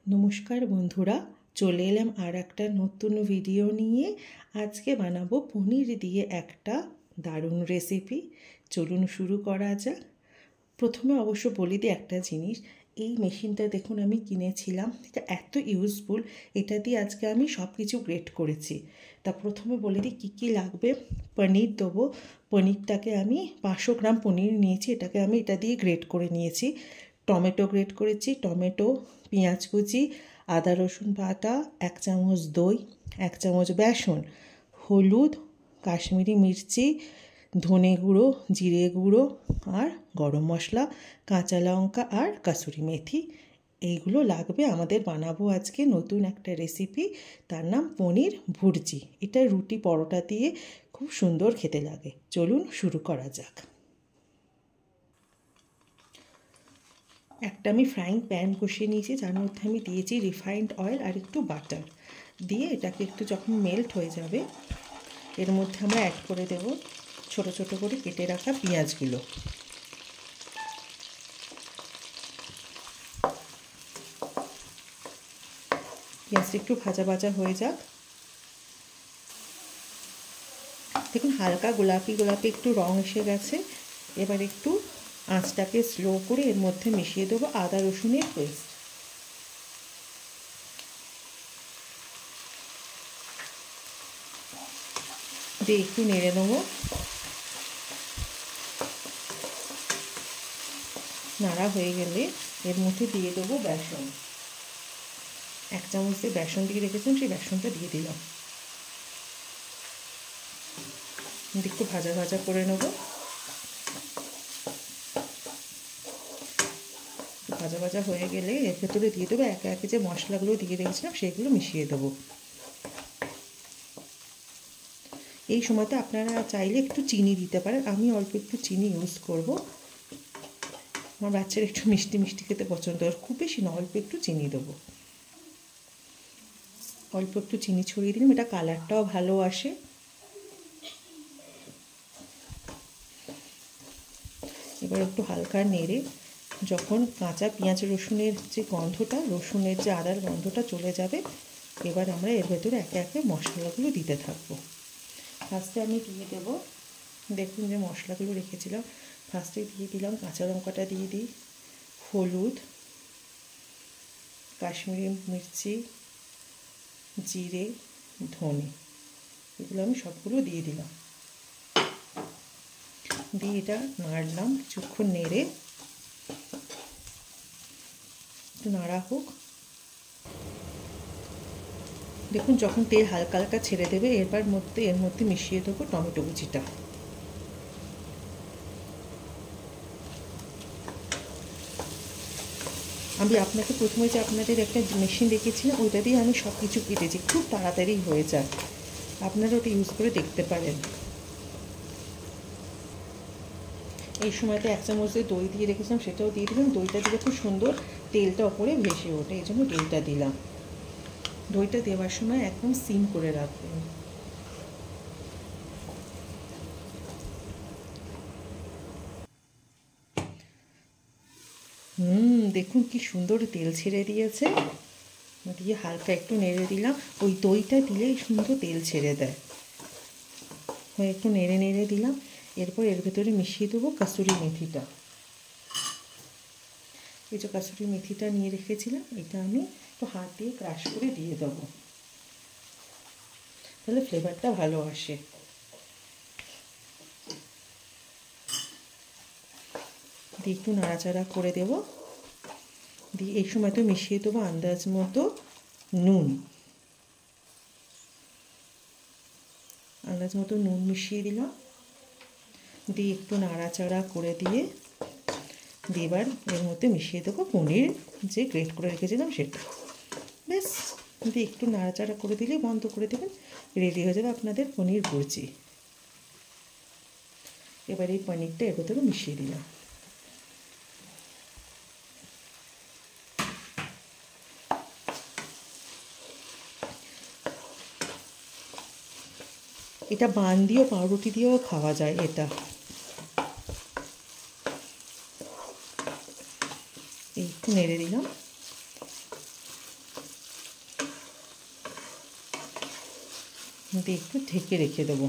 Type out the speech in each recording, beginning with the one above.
নমস্কার বন্ধুরা, চলে এলাম আর একটা নতুন ভিডিও নিয়ে। আজকে বানাবো পনির দিয়ে একটা দারুণ রেসিপি। চলুন শুরু করা যাক। প্রথমে অবশ্য বলে দিই একটা জিনিস, এই মেশিনটা দেখুন আমি কিনেছিলাম, এটা এত ইউজফুল। এটা দিয়ে আজকে আমি সব কিছু গ্রেট করেছি। তা প্রথমে বলে দিই কী কী লাগবে। পনির দেবো, পনিরটাকে আমি 500 গ্রাম পনির নিয়েছি, এটাকে আমি এটা দিয়ে গ্রেট করে নিয়েছি। টমেটো গ্রেট করেছি, টমেটো, পেঁয়াজ কুচি, আদা রসুন বাটা, 1 চামচ দই, 1 চামচ বেসন, হলুদ, কাশ্মীরি মির্চি, ধনে গুঁড়ো, জিরে গুঁড়ো আর গরম মশলা, কাঁচা লঙ্কা আর কাসুরি মেথি। এইগুলো লাগবে। আমাদের বানাবো আজকে নতুন একটা রেসিপি, তার নাম পনির ভুর্জি। এটা রুটি পরোটা দিয়ে খুব সুন্দর খেতে লাগে। চলুন শুরু করা যাক। একটা আমি ফ্রাইং প্যান বসিয়ে নিয়েছি, যার মধ্যে আমি দিয়েছি রিফাইন্ড অয়েল আর একটু বাটার দিয়ে এটাকে একটু যখন মেল্ট হয়ে যাবে, এর মধ্যে আমরা অ্যাড করে দেব ছোট ছোট করে কেটে রাখা পেঁয়াজগুলো। পেঁয়াজটা একটু ভাজা ভাজা হয়ে যাক। দেখুন হালকা গোলাপি গোলাপি একটু রং এসে গেছে। এবার একটু আঁচটাকে স্লো করে এর মধ্যে মিশিয়ে দেবো আদা রসুনের পেস্ট। দিয়ে একটু নেড়ে নেবো। নাড়া হয়ে গেলে এর মধ্যে দিয়ে দেবো বেসন। 1 চামচ দিয়ে বেসন দিয়ে রেখেছিলাম, সেই বেসনটা দিয়ে দিলাম। একটু ভাজা ভাজা করে নেব। ভাজা ভাজা হয়ে গেলে এর ভেতরে দিয়ে দেবো একে একে যে মশলাগুলো দিয়ে রেখেছিলাম সেগুলো মিশিয়ে দেবো। এই সময়তে আপনারা চাইলে একটু চিনি দিতে পারেন, আমি অল্প একটু চিনি ইউজ করব। আমার বাচ্চারা একটু মিষ্টি মিষ্টি খেতে পছন্দ করে, খুব বেশি না, অল্প একটু চিনি দেবো। অল্প একটু চিনি ছড়িয়ে দিলাম, এটা কালারটাও ভালো আসে। এবার একটু হালকা নেড়ে যখন কাঁচা পেঁয়াজ রসুনের যে গন্ধটা, রসুনের যে আদার গন্ধটা চলে যাবে, এবার আমরা এর ভেতরে একে একে মশলাগুলো দিতে থাকবো। ফার্স্টে আমি দিয়ে দেবো, দেখুন যে মশলাগুলো রেখেছিলাম, ফার্স্টে দিয়ে দিলাম কাঁচা লঙ্কাটা দিয়ে দিই, হলুদ, কাশ্মীরি মির্চি, জিরে, ধনে, এগুলো আমি সবগুলো দিয়ে দিলাম। দিয়ে এটা নাড়লাম, কিছুক্ষণ নেড়ে একটু নাড়া হোক। দেখুন যখন তেল হালকা হালকা ছেড়ে দেবে, এর মধ্যে মিশিয়ে দেবো টমেটো কুচিটা। আমি আপনাকে প্রথমে যে আপনাদের একটা মেশিন দেখিয়েছিলাম, ওইটা দিয়ে আমি সব কিছু কেটেছি, খুব তাড়াতাড়ি হয়ে যায়। আপনারা ওটা ইউজ করে দেখতে পারেন। এই সময়তে 1 চামচ দই দিয়ে রেখেছিলাম, সেটাও দিয়ে দিলাম। দইটা দিলে খুব সুন্দর তেলটা ওপরে ভেসে ওঠে, এই জন্য দইটা দিলাম। দইটা দেওয়ার সময় একদম সিম করে রাখবেন। দেখুন কি সুন্দর তেল ছেড়ে দিয়েছে। দিয়ে হালকা একটু নেড়ে দিলাম, ওই দইটা দিলেই সুন্দর তেল ছেড়ে দেয়। একটু নেড়ে নেড়ে দিলাম। এরপর এর ভেতরে মিশিয়ে দেবো কাসুরি মেথিটা। এই যে কাসুরি মেথিটা নিয়ে রেখেছিলাম, এটা আমি একটু হাত দিয়ে ক্রাশ করে দিয়ে দেবো, তাহলে ফ্লেভারটা ভালো আসে। দিয়ে একটু নাড়াচাড়া করে দেব। দিয়ে এই সময় তো মিশিয়ে দেবো আন্দাজ মতো নুন। আন্দাজ মতো নুন মিশিয়ে দিলাম। দিয়ে একটু নাড়াচাড়া করে দিয়ে এবার এর মধ্যে মিশিয়ে দেবো পনির যে গ্রেট করে রেখেছিলাম সেটা। ব্যাস, দিয়ে একটু নাড়াচাড়া করে দিলে বন্ধ করে দেবেন, রেডি হয়ে যাবে আপনাদের পনির ভুর্জি। এবার এই পনিরটা এর ভেতরে মিশিয়ে দিলাম। এটা বান দিয়েও পাউরুটি দিয়েও খাওয়া যায়। এটা নেড়ে দিলাম। দিয়ে একটু ঢেকে রেখে দেবো।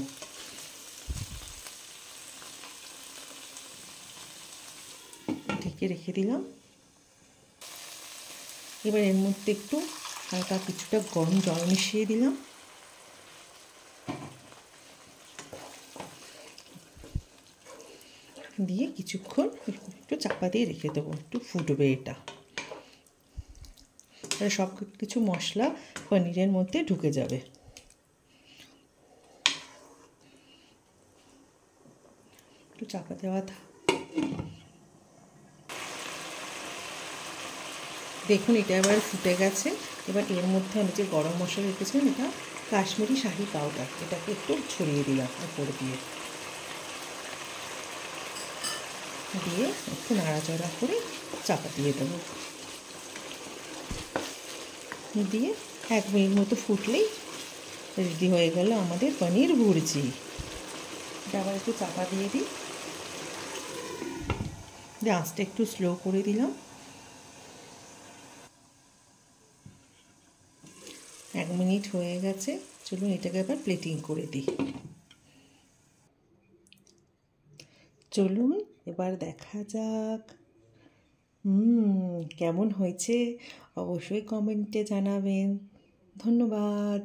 ঢেকে রেখে দিলাম। এবার এর মধ্যে একটু হালকা কিছুটা গরম জল মিশিয়ে দিলাম। দিয়ে কিছুক্ষণ একটু চাপা দিয়ে রেখে দেবো, একটু ফুটবে এটা। সব কিছু মশলা পনিরের মধ্যে ঢুকে যাবে। একটু চাপা দেওয়া দেখুন এটা এবার ফুটে গেছে। এবার এর মধ্যে আমি যে গরম মশলা রেখেছিলাম, এটা কাশ্মীরি শাহি পাউডার, এটাকে একটু ছড়িয়ে দিলাম উপর দিয়ে। দিয়ে একটু নাড়াচাড়া করে চাপা দিয়ে দেবো। দিয়ে 1 মিনিট মতো ফুটলেই রেডি হয়ে গেল আমাদের পনির ভুর্জি। এটা আবার একটু চাপা দিয়ে দিই। দিয়ে আঁচটা একটু স্লো করে দিলাম। 1 মিনিট হয়ে গেছে। চলুন এটাকে আবার প্লেটিং করে দিই। চলুন এবার দেখা যাক কেমন হয়েছে, অবশ্যই কমেন্টে জানাবেন। ধন্যবাদ।